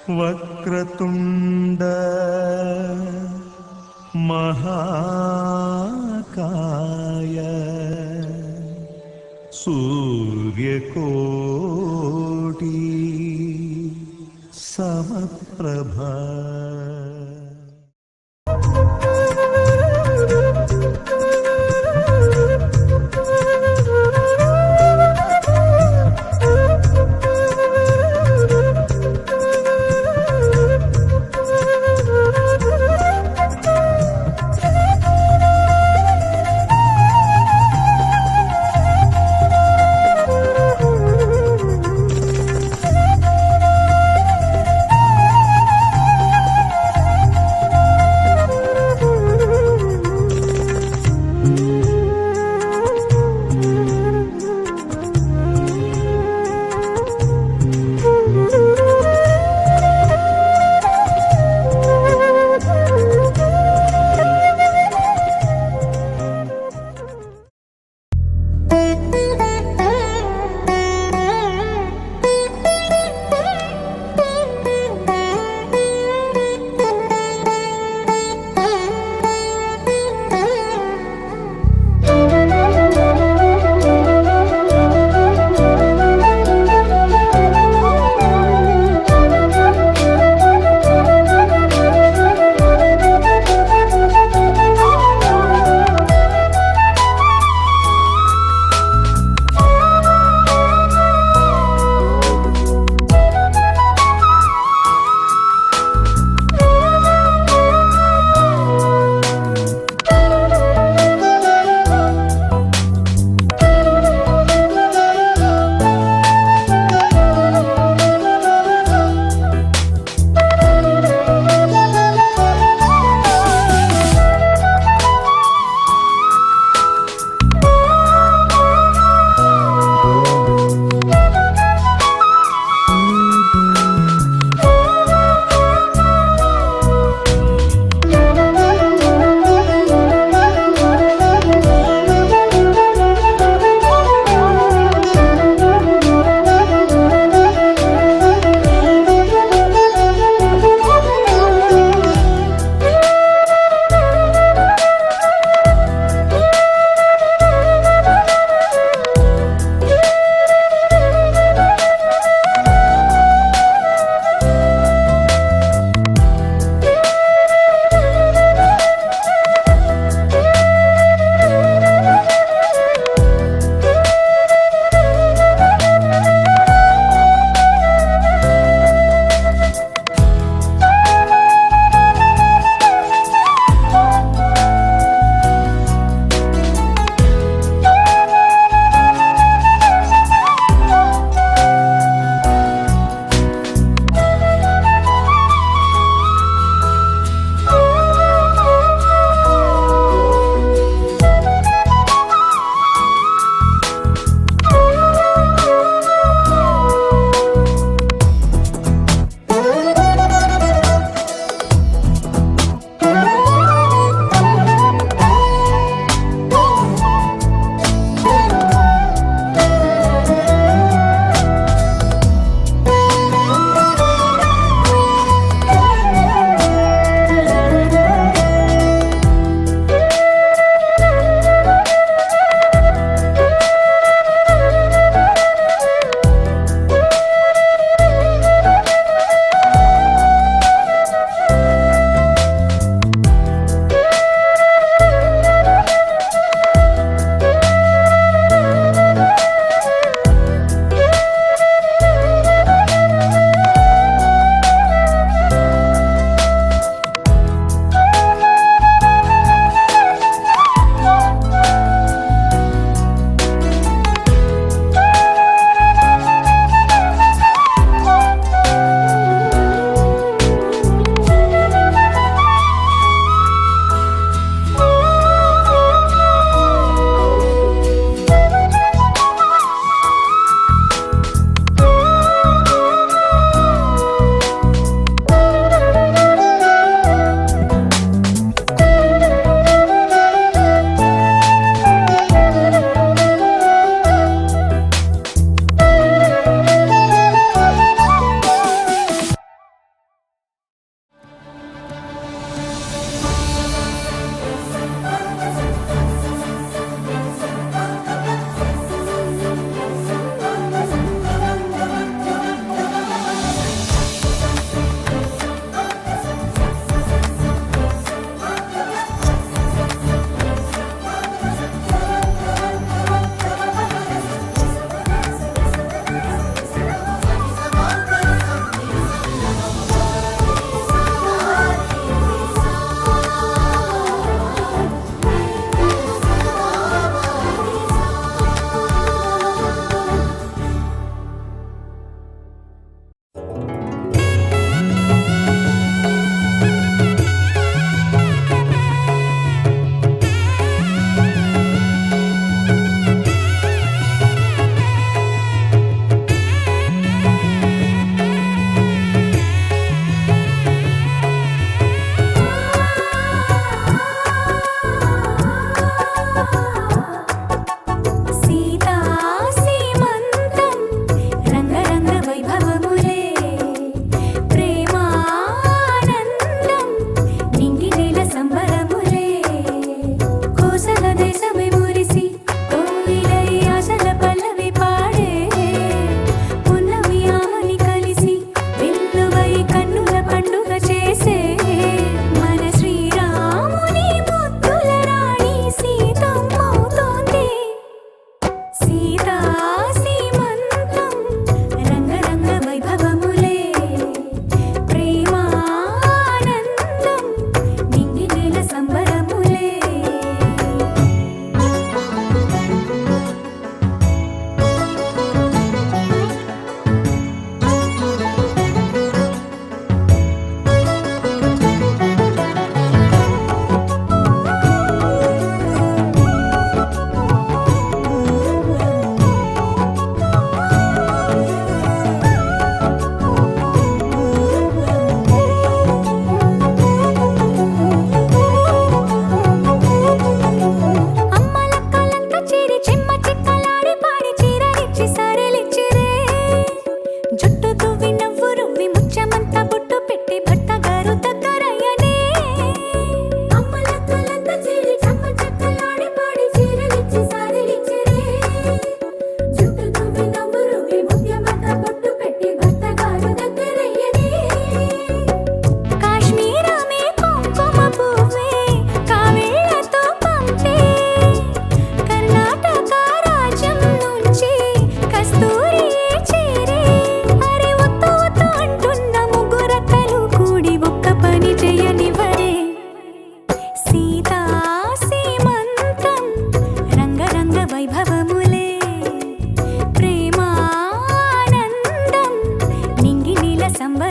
വക്രതുണ്ട മഹാകായ സൂര്യകോടി സമപ്രഭ.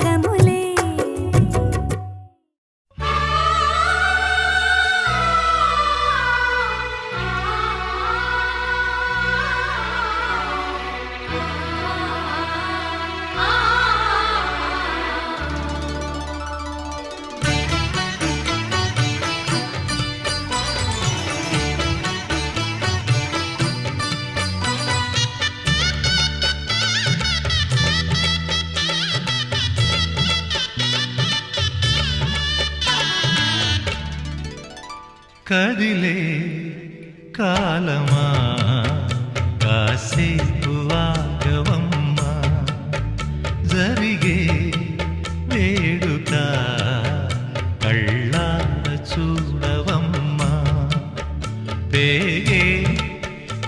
వరములే. కదిలే కాలమా కాసేపు ఆగవమ్మా, జరిగే వేడుక కళ్ళార చూడవమ్మా, పేగే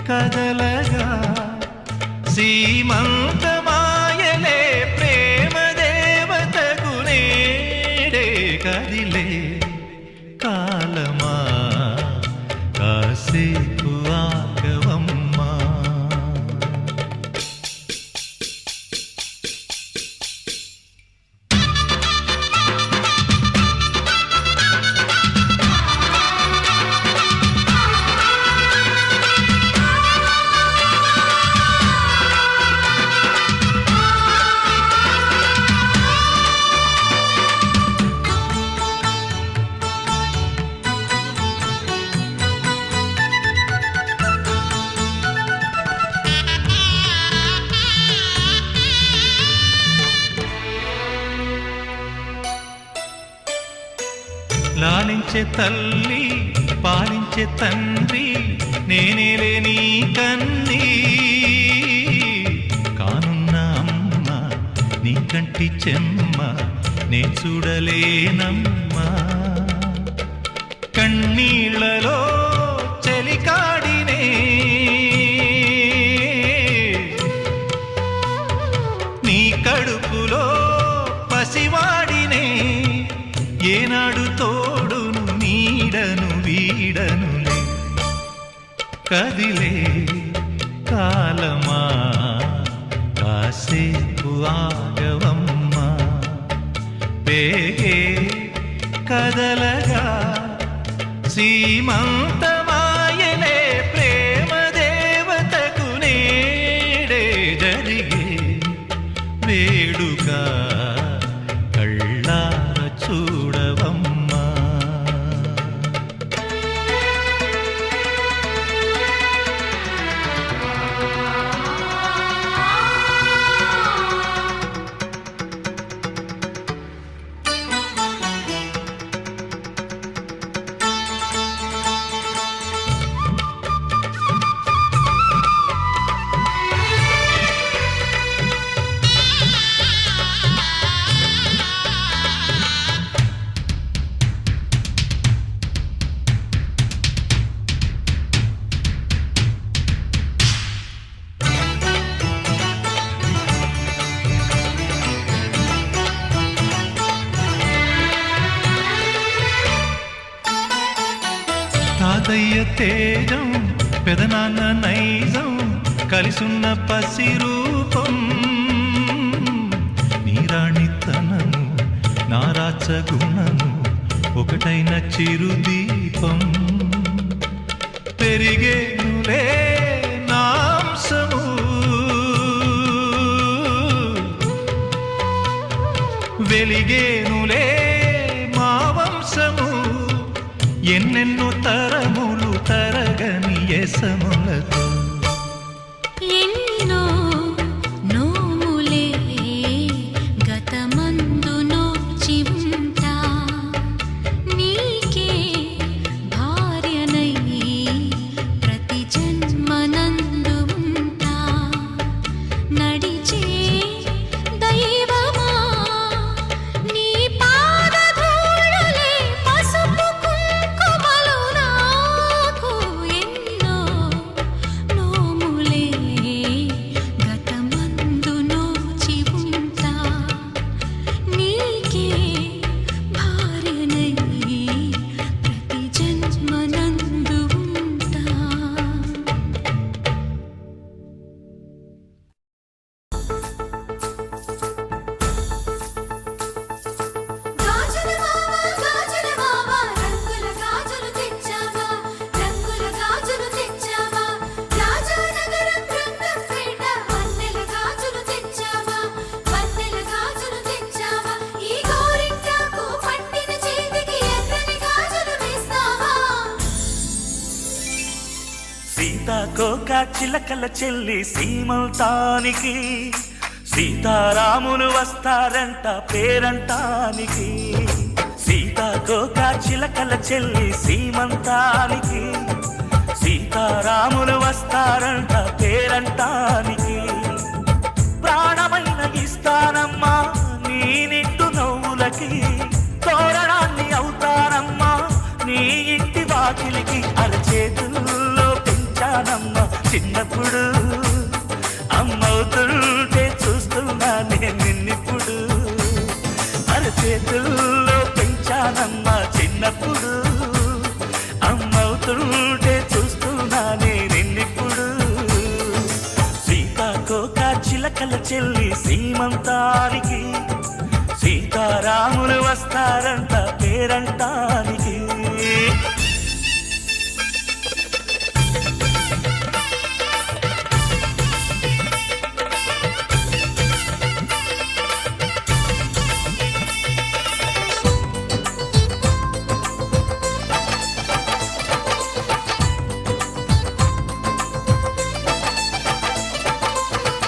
కదలగా సీమంతమాయలే ప్రేమ దేవతకు నేడే. కదిలే కాలమా కాసేపు ఆగవమ్మా. లాలించే తల్లి పాలించే తండ్రి నేనేలే నీ కన్నీ, కానున్న అమ్మ నీ కంటి చెమ్మ నే చూడలేనమ్మా. కన్నీళ్లలో చెలికాడినే నీ కడుపులో పసివాడినే, ఏనాడు తోడును నీడను వీడనులే. కదిలే కాలమా కాసేపు ఆగవమ్మా, పేగే కదలగా సీమంతమాయలే ప్రేమ దేవతకు నేడే. జరిగే వేడుక కళ్ళార చూడవమ్మా. తాతయ్య తేజం పెదనాన్న నైజం కలిసున్న పసిరూపం, నీరాణితనము నారాచ గుణము ఒకటైన చిరుదీపం. పెరిగేనులే నాంసము వెలిగేనులే మా వంశము, ఎన్నెన్నో తరములు తరగని యసములతో. ఎన్నో నోములే గతమందు నోచి ఉంటా, నీకే భార్యనై ప్రతి జన్మనందు ఉంటా. నడిచే దైవమా నీ పాదధూళులే పసుపు కుంకుమలు నాకు. ఎన్నో కోక చిలకల చెల్లి సీమంతానికి, సీతారాములు వస్తారంట పేరంటానికి. సీతాకోక చిలకల చెల్లి సీమంతానికి, సీతారాములు వస్తారంట పేరంటానికి. ప్రాణమైన ఇస్తానమ్మా నీ నిండు నవ్వులకి, తోరణాన్ని అవుతానమ్మా నీ ఇంటి వాకిలికి. అరచేతుల్లో పెంచానమ్మా చిన్నప్పుడు, అమ్మవుతుంటే చూస్తున్నా నేను నిన్నిప్పుడు. అరచేతుల్లో పెంచానమ్మా చిన్నప్పుడు, అమ్మవుతుంటే చూస్తున్నా నేను నిన్నిప్పుడు. సీతాకోక చిలకల చెల్లి సీమంతానికి, సీతారాములు వస్తారంట పేరంటానికి.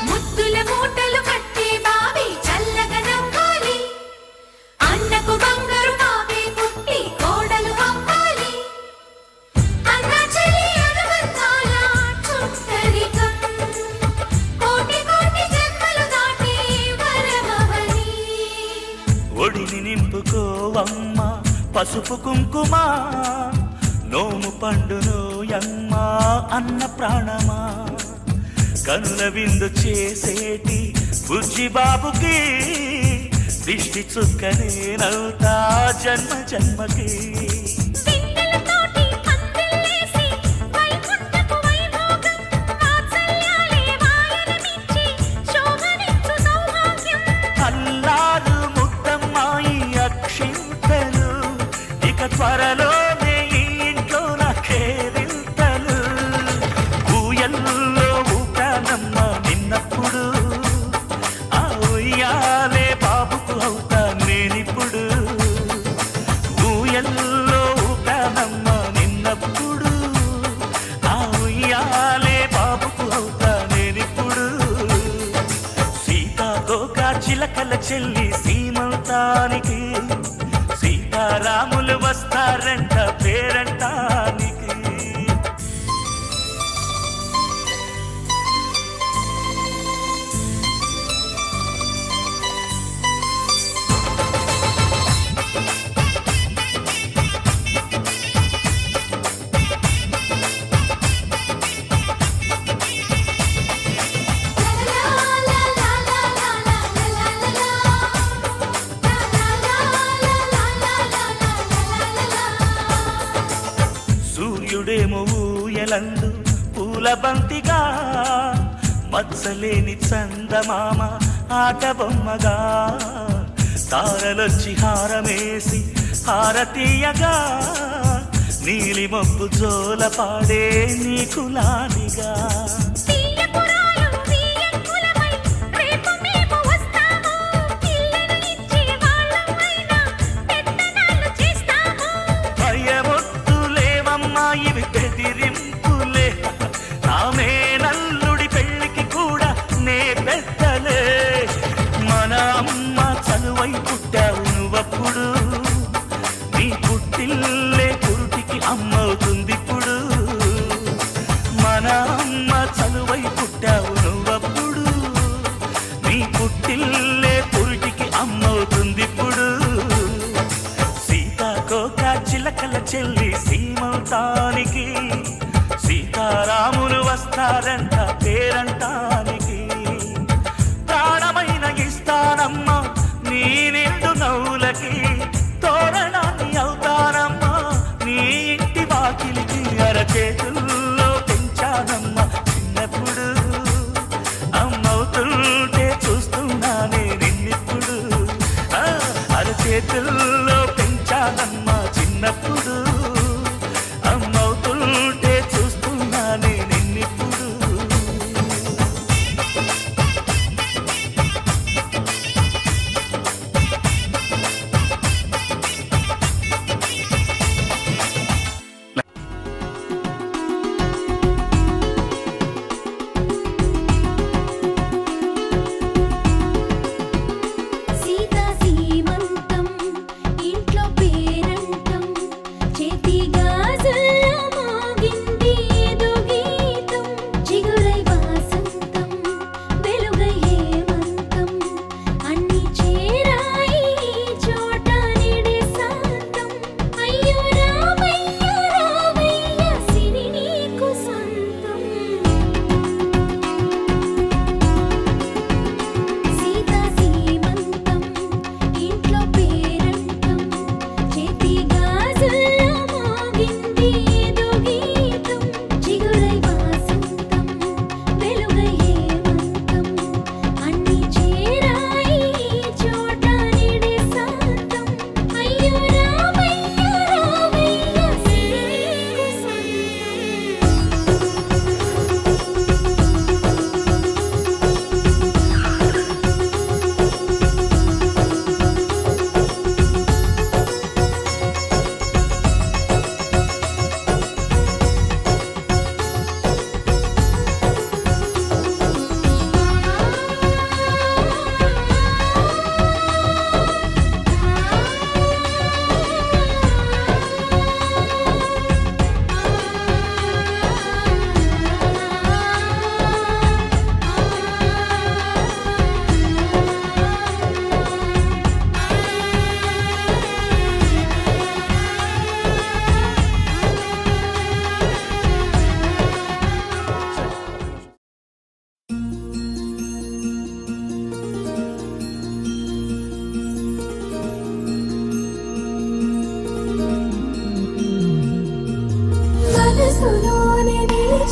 ముద్దుల మూటలు కట్టి బావి చల్లగా నవ్వాలి, అన్నకు బంగారు బావి పుట్టి కోడలు అవ్వాలి. అన్న చెల్లి అనుబంధాల చుట్టరికం, కోటి కోటి జన్మలు దాటి వరమవని. ఒడిని నింపుకోవమ్మ పసుపు కుంకుమ, నోము పండును యమ్మ అన్న ప్రాణమా. కనుల విందు చేసేటి బుజ్జి బాబుకి, దిష్టి చుక్కనేనవుతా జన్మ జన్మకి. దిండెలతోటి పందిళ్ళేసి వైకుంఠపు వైభోగం, వాత్సల్యాలే వాయనమిచ్చి శోభనిచ్చు సౌభాగ్యం. అల్లారు ముద్దమ్మాయి అక్షింతలు, ఇక త్వరలోనే ఈ ఇంట్లో నాకే వింతలు. ఊయల్లో ఊపానమ్మ నిన్నప్పుడు, ఆ ఉయ్యాలే బాబుకు అవుతా నేనిప్పుడు. ఊయల్లో ఊపానమ్మ నిన్నప్పుడు, ఆ ఉయ్యాలే బాబుకు అవుతా నేనిప్పుడు. సీతాకోక చిలకల చెల్లి సీమంతానికి, సీతారాములు వస్తారంట పేరంటానికి. సూర్యుడేమో ఊయలందు పూల బంతిగా, మత్సలేని చందమామ ఆట బొమ్మగా. తారలొచ్చి హారమేసి హారతీయగా, నీలి మబ్బు జోల పాడే నీకులానిగా. తీయపురాలు తీయంకులమై రేపు మేము వస్తాము, ఇల్లును ఇచ్చే వాళ్ళమైనా పెత్తనాలు చేస్తాము. భయమొద్దులేవమ్మా ఇవి బెదిరింపులే, నామే నల్లుడి పెళ్ళికి కూడా నే పెద్దలే. మన అమ్మ చలువై పుట్టావు నువ్వప్పుడు, నీ పుట్టిల్లే పురుటికి అమ్మవుతుందిప్పుడు. మన అమ్మ చలువై పుట్టావు నువ్వప్పుడు, నీ పుట్టిల్లే పురుటికి అమ్మవుతుందిప్పుడు. సీతాకోక చిలకల చెల్లి సీమంతానికి, సీతారాములు వస్తారంట పేరంటానికి. ప్రాణమైన ఇస్తానమ్మా నీ నిండు నవ్వులకి, తోరణాన్ని అవుతానమ్మా నీ ఇంటి వాకిలికి. అరచేతుల్లో పెంచానమ్మా చిన్నప్పుడు, అమ్మవుతుంటే చూస్తున్నానే నిన్నిప్పుడు. అరచేతుల్లో పెంచానమ్మా చిన్నప్పుడు, అమ్మవుతుంటే చూస్తున్నానే నిన్నిప్పుడు.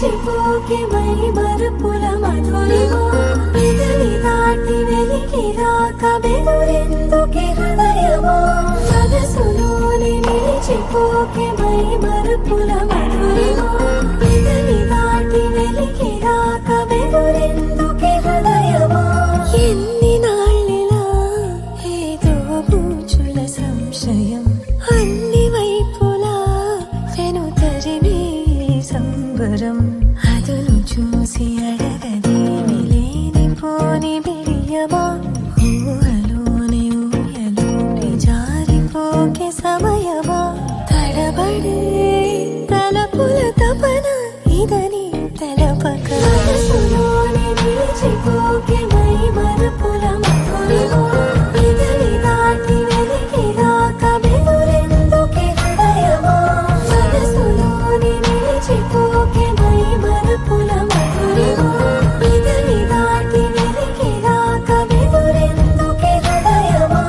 నిలిచిపోకే మై మరుపుల మధురిమా పెదవి దాటి వెలికి రాక బెదురెందుకే హృదయమా మనసులోని నిలిచిపోకే మై మరుపుల మధురిమా పెదవి దాటి వెలికి రాక బెదురెందుకే హృదయమా ఎన్ని నాళ్ళిలా ఏదో బూచుల సంశయం అన్ని వైపులా వెను తరిమే సంబరం అదును చూసి అడగదేమి లేనిపోని బిడియమా ఊహలోని ఊయలోని జారిపోకే సమయమా తడబడే తలపుల తపన ఇదని తెలపక మనసులోని నిలిచిపోకే మై మరుపుల మధురిమా పెదవి దాటి వెలికి రాక బెదురెందుకే హృదయమా మనసులోని నిలిచిపోకే మై మరుపుల మధురిమా పెదవి దాటి వెలికి రాక బెదురెందుకే హృదయమా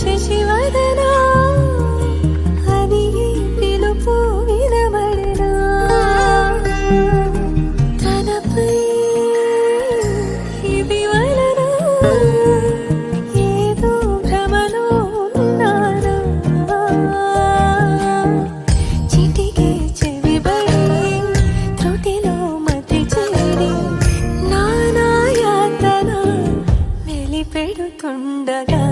శశివదనా అది పిలుపు వినబడినా తనపై ఇది వలన ఏదో భ్రమలో ఉన్నానా చిటికే చెవిబడి త్రుటిలో మతి చేరి నానాయాతన వెలిపెడుతుండగా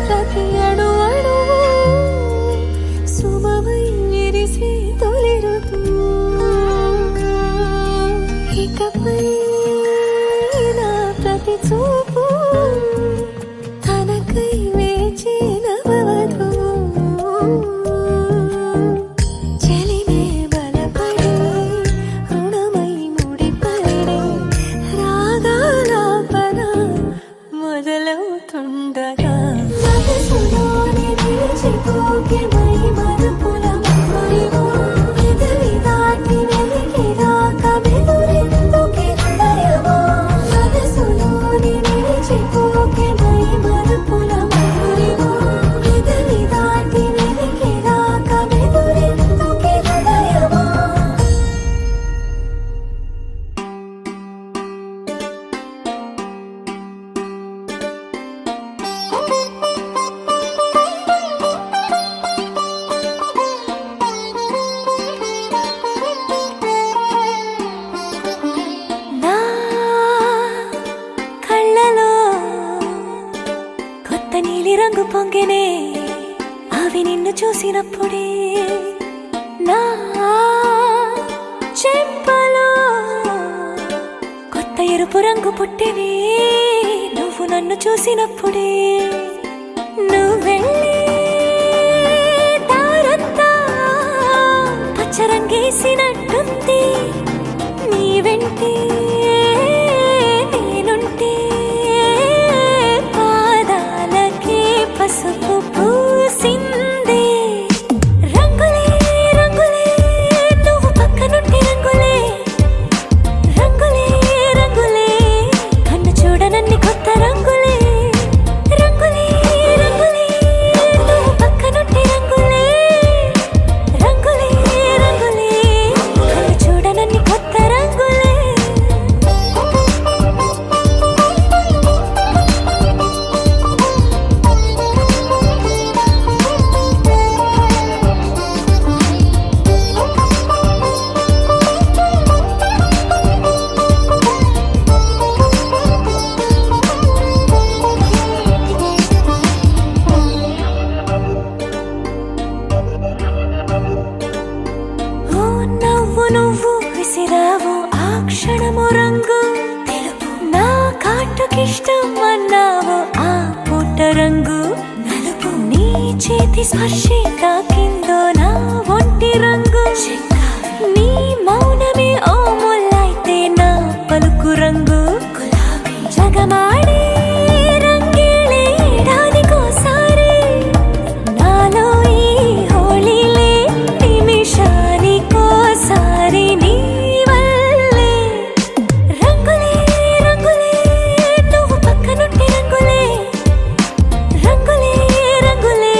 ప్రతి అణు అణువు సుమమై విరిసి తొలిరుతూ ఇకపై నా ప్రతి చూపు తనకై వేచి నవవధు చెలిమే బలపడి రుణమై ముడిపడి రాగాలాపన మొదలవుతుండగా మనసులోని నిలిచిపోకే మై మరుపుల మధురిమా పెదవి దాటి వెలికి రాక బెదురెందుకే హృదయమా మనసులోని నిలిచిపోకే మై మరుపుల మధురిమా పెదవి దాటి వెలికి రాక బెదురెందుకే హృదయమా నా కళ్ళలో కొత్త నీలి రంగు పొంగెనే అవి నిన్ను చూసినప్పుడే నా చెంపలో కొత్త ఎరుపు రంగు పుట్టెనే నువ్వు నన్ను చూసినప్పుడే నువ్వెళ్ళే దారంతా పచ్చరంగేసినట్టుంది నీ వెంటే నేనుంటే పాదాలకే పసుపు పూసిందే రంగులే రంగులే నువ్వు పక్కనుంటే రంగులే రంగులే రంగులే కన్ను చూడనన్ని కొత్త రంగులే రంగులే రంగులే నువ్వు పక్కనుంటే రంగులే రంగులే రంగులే కన్ను చూడనన్ని బాట రంగు నలుపు, నీ చేతి స్పర్శే తాకిందో నా ఒంటి రంగు, నీ మౌనమే ఓ ముల్లైతే నా పలుకు రంగు గులాబీ, జగమాడే రంగేళే ఏడాదికోసారి నాలో ఈ హోళీలే నిమిషానికోసారి నీ వల్లే రంగులే రంగులే నువ్వు పక్కనుంటే రంగులే రంగులే రంగులే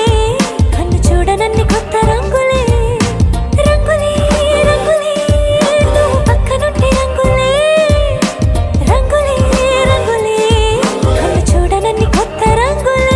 కన్ను చూడనన్ని కొత్త రంగులే రంగులే రంగులే నువ్వు పక్కనుంటే రంగులే రంగులే రంగులే కన్ను చూడనన్ని కొత్త రంగులే.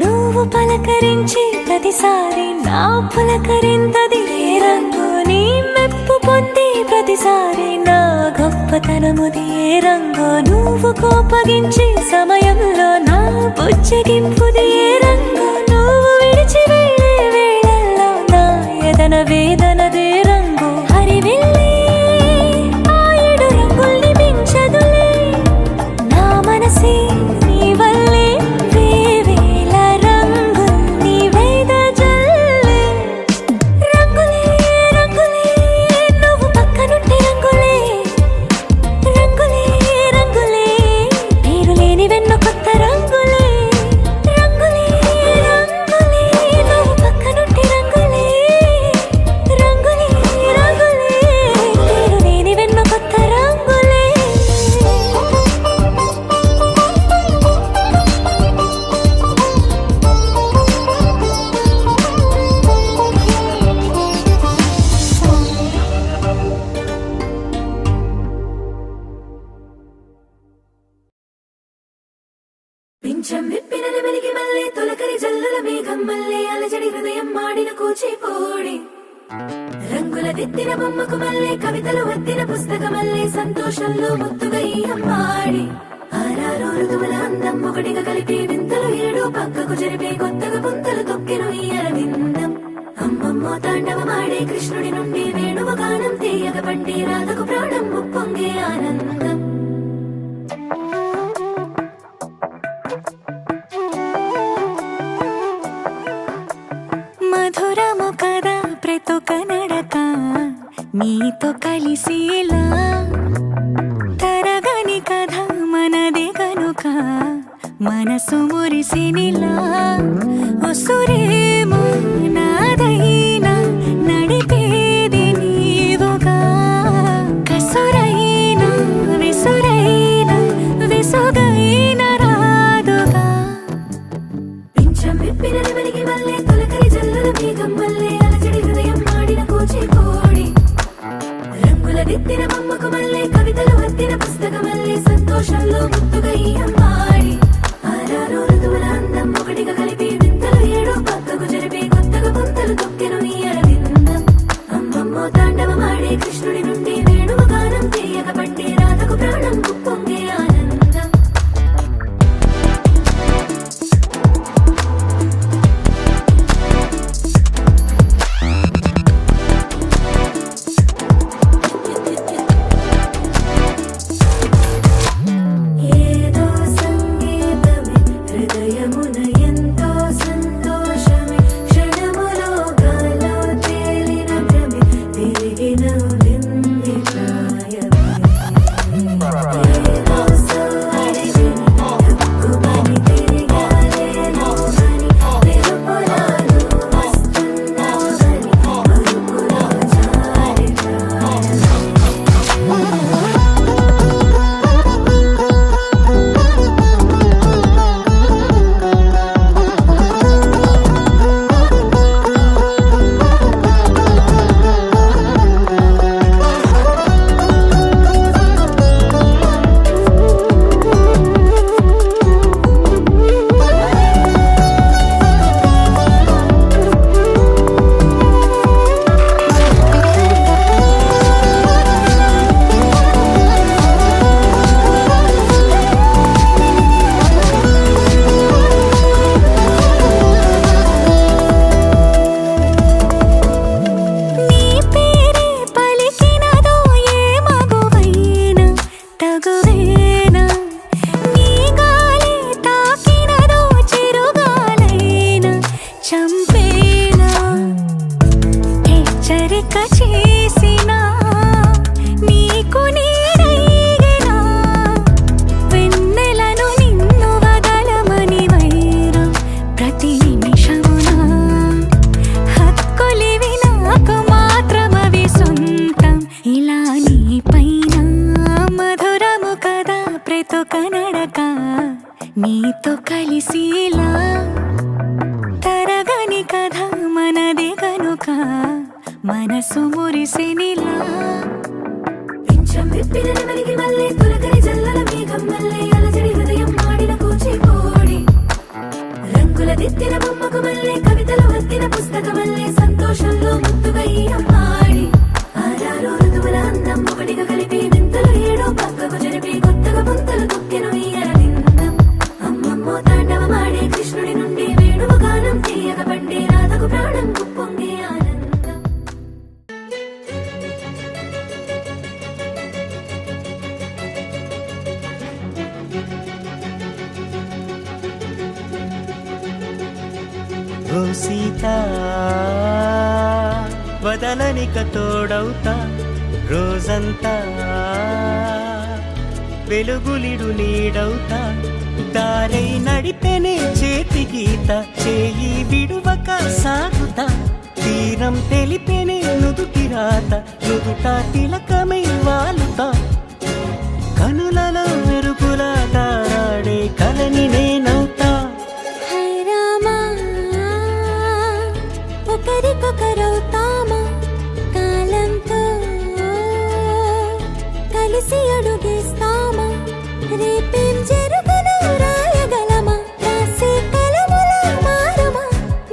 నువ్వు పలకరించి ప్రతిసారి నా పులకరింతది ఏ రంగు, నీ మెప్పు పొంది ప్రతిసారి నా గొప్పతనముది ఏ రంగు, నువ్వు కోపగించి సమయంలో నా బుజ్జగింపుది ఏ రంగు, నువ్వు విడిచి వెళ్ళే వేళల్లో నా ఎదన వేదనదే రంగు, హరివిల్లే ఆ ఏడు రంగుల్ని మించదులే నా మనసే నీ వల్లే వేవేల రంగుల్ని వెదజల్లే రంగులే రంగులే నువ్వు పక్కనుంటే రంగులే రంగులే రంగులే పేరు లేని వెన్నో కొత్త రంగులే రంగులే రంగులే నువ్వు పక్కనుంటే రంగులే రంగులే రంగులే పేరు లేని వెన్నో కొత్త రంగులే. పింఛం విప్పిన వెలిగి మల్లే తొలకరి జల్లుల మేఘం మల్లే అలజడి హృదయం మాడిన కూచిపోడి రంగుల దిద్దిన బొమ్మకు మల్లే కవితలు వద్దిన పుస్తక మల్లే సంతోషంలో ముద్దుగా ఈ అమ్మాడి ఆరారు ఋతువుల అందం ఒకటిగా కలిపి వింతలు ఏడు పక్కకు జరిపే కొత్తగా పుంతలు తొక్కెను ఈ అరవిందం అమ్మమ్మో తాండవమాడే కృష్ణుడి నుండి వేణువ గానం తీయగ పండి రాధకు ప్రాణం ఉప్పొంగే ఆనందం. మధురము కదా ప్రతొక నడక నీతో కలిసేలా తరగని కథ మనదే కనుక మనసు మురిసినిలా ఒసురేమో నాదైనా నడిపేది నీవుగా కసురైనా విసురైనా విసుగైన రాదుగా పింఛం విప్పిన వెలిగి మల్లే తొలకరి జల్లుల మేఘం మల్లే అలజడి హృదయం మాడిన కూచిపోడి రంగుల దిద్దిన బొమ్మకు మల్లే కవితలు వద్దిన పుస్తక మల్లే సంతోషంలో ముద్దుగా ఈ అమ్మాడి ఆరారు ఋతువుల అందం ఒకటిగా కలిపి వింతలు ఏడు పక్కకు జరిపే కొత్తగా పుంతలు తొక్కెను ఈ అరవిందం అమ్మమ్మో తాండవమాడే కృష్ణుడి నుండి వేణువ గానం తీయగ పండి రాధకు ప్రాణం ఉప్పొంగే ఆనందం. ఏదో నీతో కలిసిలా తరగని కథ మనది కనుక మనసు మురిసెనిలా పింఛం విప్పిన నెమలికి మళ్ళీ తొలకరి జల్లల మేఘం మళ్ళీ అలజడి హృదయం మాడిన కూచిపూడి రంగుల దిద్దిన బొమ్మకు మళ్ళీ కవితలు వత్తిన పుస్తకం మళ్ళీ సంతోషంలో ముద్దుగా ఈ అమ్మాడి ఆరారు ఋతువుల అందం ఒకటిగా కలిపి వింతలు ఏడో పక్కకు జరిపి కొత్తగా పుంతలు తొక్కెను ఈ అరవిందం అమ్మమ్మో తాండవమాడే కృష్ణుడి నుండి వేణువు గానం తీయగ పండి రాధకు ప్రాణం పొంగే ఆనందం. ఓ సీత వదలనిక తోడవుతా రోజంతా వెలుగులిడు నీడవుతా దారై నడిపెనే చేతి గీత చేయి విడువక సాగుతా తీరం తెలిపెనే నుదుటి రాత నుదుట తిలకమై వాలుతా కనులలో మెరుగుల తారాడే కలని నేనవుతా హై రామా ఒకరికొకరవుతామా కాలంతో కలిసి అడుగేస్తామా రేపేం జరుగును రాయగలమా రాసే కలముల మారమా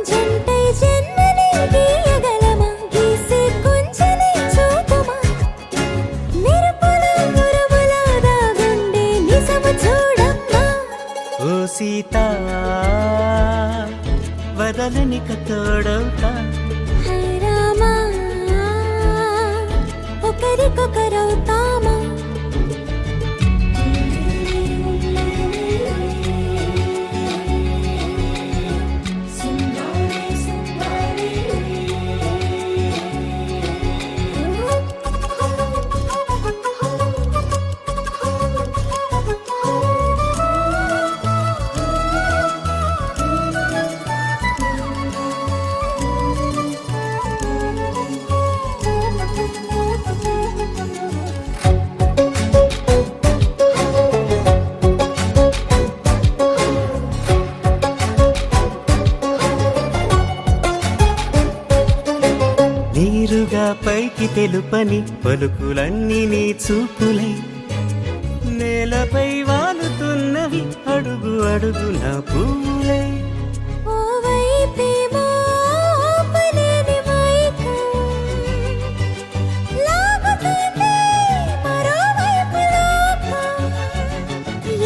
జంటై జన్మని గీయగలమా గీసే కొంచెని చూపుమా మెరుపుల మురముల దాగుండే నిజము చూడమ్మా. ఓ సీత వదలనిక తోడవుతా హై రామా ఒకరికొకరవుతామా నీరుగా పైకి తెలుపని పలుకులన్నీ నీ చూపులై నేలపై వాలుతున్నవి అడుగు అడుగు నా పువ్వులై ఓ వైపేమో ఆపలేని మైకం లాగుతుంది మరోవైపు లోకం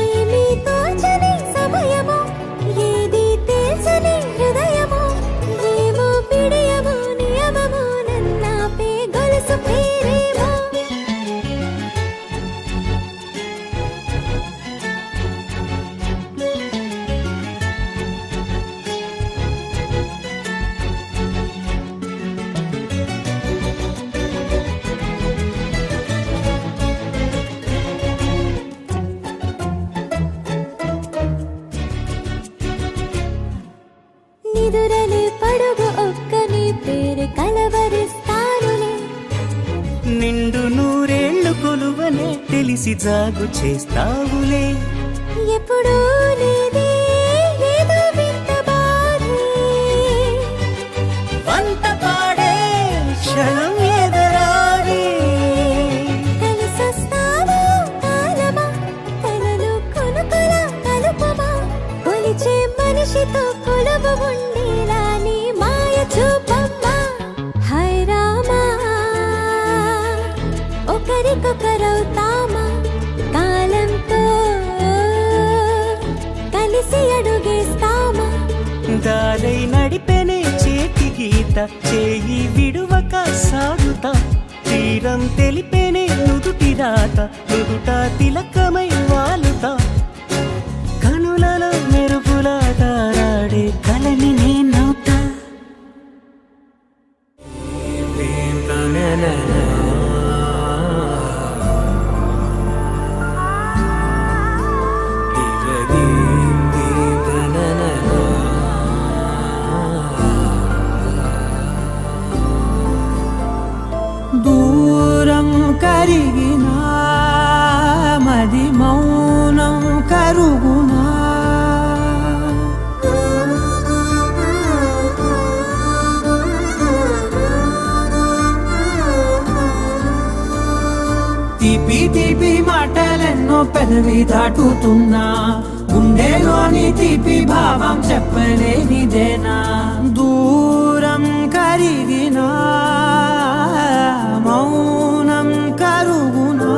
ఏమీ తోచని సమయమో ఏది తేల్చని హృదయమో ఏమో పిడియమో నియమమో నన్నాపే గొలుసు పేరేమో నిదురలే పడుగు ఒక్కని పేరు కలవరిస్తానులే నిండు నూరేళ్లు కొలువనే తెలిసి జాగు చేస్తావులే ఎప్పుడూ లేదే ఏదో వింత బాధే వంట పాడే క్షణం ఎదరాడే కలిసొస్తావో కాలమా కలలు కొనుకల కలుపమా కొలిచే మనిషితో కొలువు ఉండేలా నీ మాయ చూపమ్మా హై రామా ఒకరికొకరవుతామా కాలంతో కలిసి అడుగేస్తామా దారై నడిపెనే చేతి గీత చేయి విడువక సాగుతా తీరం తెలిపెనే నుదుటి రాత నుదుట తిలకమై వాలుతా కనులలో మెరుపుల తారాడే కలని నేనవుతా దూరం కరిగినా మది మౌనం పెదవి దాటుతున్నా గుండెలోని తీపి భావం చెప్పలేనిదేనా దూరం కరిగినా మౌనం కరుగునా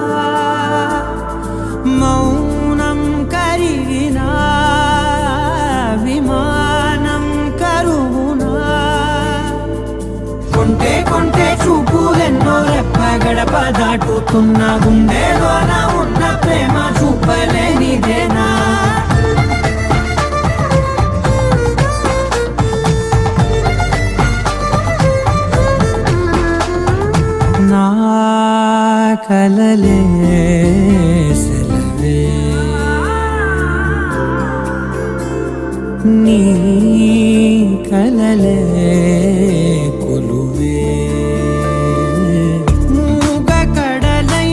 మౌనం కరిగినా విమానం కరుగునా కొంటే కొంటే చూపులెన్నో రెప్ప గడప దాటుతున్న గుండెలోన ఉన్న ప్రేమ చూపలేనిదేనా నా కలలే సెలవే నీ కలలే కొలువే మూగ కడలై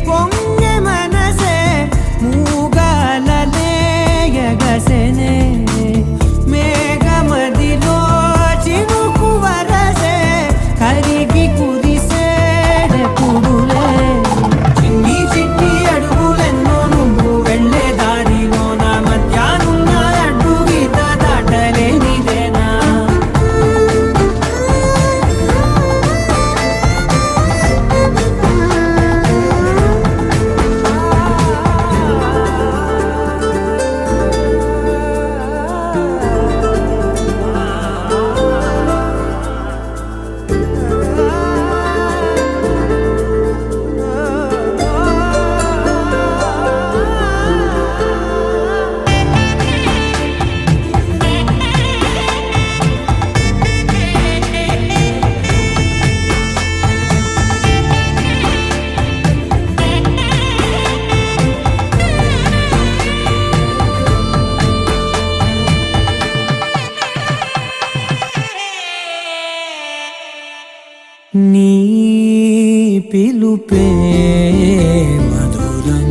పొంగె మనసే మూగలలే ఎగసెనే మేఘమదిలో చినుకు వరసే కరిగి కుదిసేడెప్పుడులే చిన్ని చిన్ని అడుగులెన్నో నువ్వు వెళ్ళే దారిలో నా మధ్యాహ్నున్న అడ్డు గీత దాటలేనిదేనా నీ పిలుపే మధురం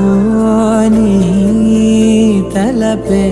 ఓ నీ తలపే